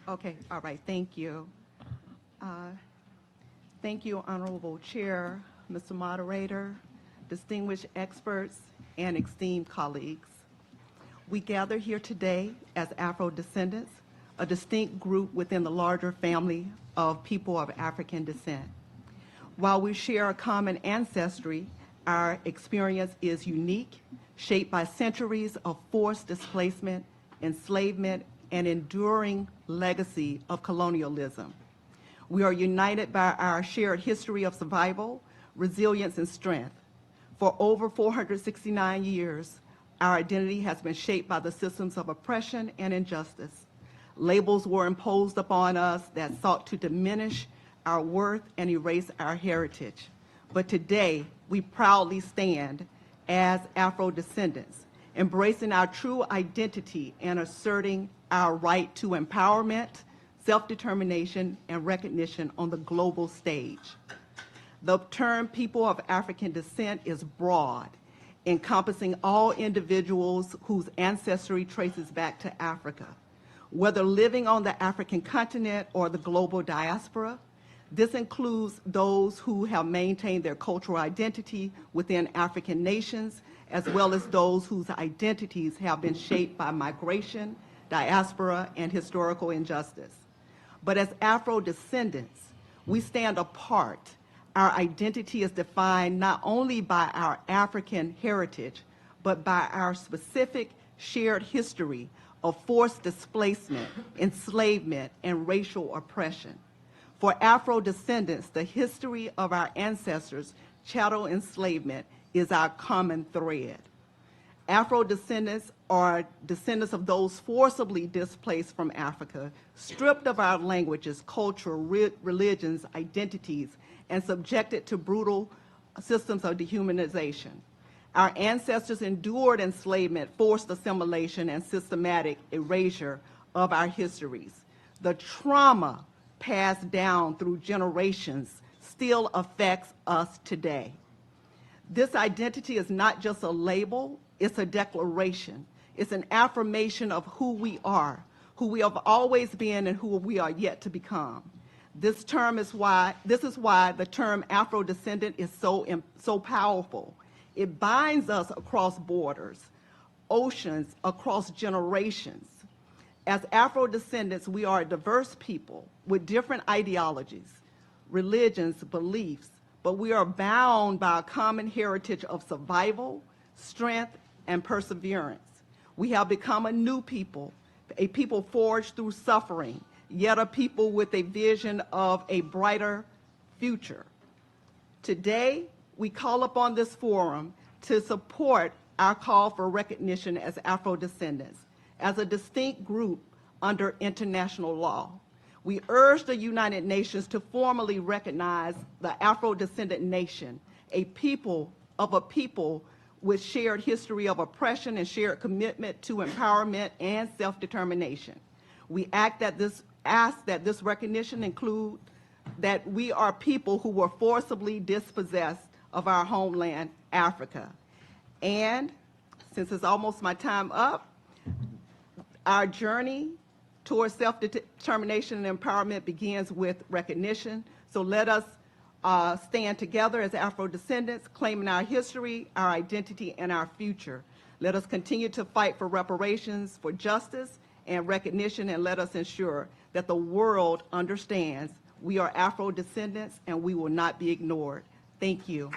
Okay, all right, thank you. Thank you, Honorable Chair, Mr. Moderator, distinguished experts, and esteemed colleagues. We gather here today as Afro-descendants, a distinct group within the larger family of people of African descent. While we share a common ancestry, our experience is unique, shaped by centuries of forced displacement, enslavement, and enduring legacy of colonialism. We are united by our shared history of survival, resilience, and strength. For over 469 years, our identity has been shaped by the systems of oppression and injustice. Labels were imposed upon us that sought to diminish our worth and erase our heritage. But today, we proudly stand as Afro-descendants, embracing our true identity and asserting our right to empowerment, self-determination, and recognition on the global stage. The term people of African descent is broad, encompassing all individuals whose ancestry traces back to Africa. Whether living on the African continent or the global diaspora, this includes those who have maintained their cultural identity within African nations, as well as those whose identities have been shaped by migration, diaspora, and historical injustice. But as Afro-descendants, we stand apart. Our identity is defined not only by our African heritage, but by our specific shared history of forced displacement, enslavement, and racial oppression. For Afro-descendants, the history of our ancestors' chattel enslavement is our common thread. Afro-descendants are descendants of those forcibly displaced from Africa, stripped of our languages, culture, religions, identities, and subjected to brutal systems of dehumanization. Our ancestors endured enslavement, forced assimilation, and systematic erasure of our histories. The trauma passed down through generations still affects us today. This identity is not just a label, it's a declaration. It's an affirmation of who we are, who we have always been, and who we are yet to become. This is why the term Afro-descendant is so powerful. It binds us across borders, oceans, across generations. As Afro-descendants, we are a diverse people with different ideologies, religions, beliefs, but we are bound by a common heritage of survival, strength, and perseverance. We have become a new people, a people forged through suffering, yet a people with a vision of a brighter future. Today, we call upon this forum to support our call for recognition as Afro-descendants, as a distinct group under international law. We urge the United Nations to formally recognize the Afro-Descendant Nation, a people with shared history of oppression and shared commitment to empowerment and self-determination. We ask that this recognition include that we are people who were forcibly dispossessed of our homeland, Africa. And since it's almost my time up, our journey towards self-determination and empowerment begins with recognition. So let us stand together as Afro-descendants, claiming our history, our identity, and our future. Let us continue to fight for reparations, for justice, and recognition, and let us ensure that the world understands we are Afro-descendants and we will not be ignored. Thank you.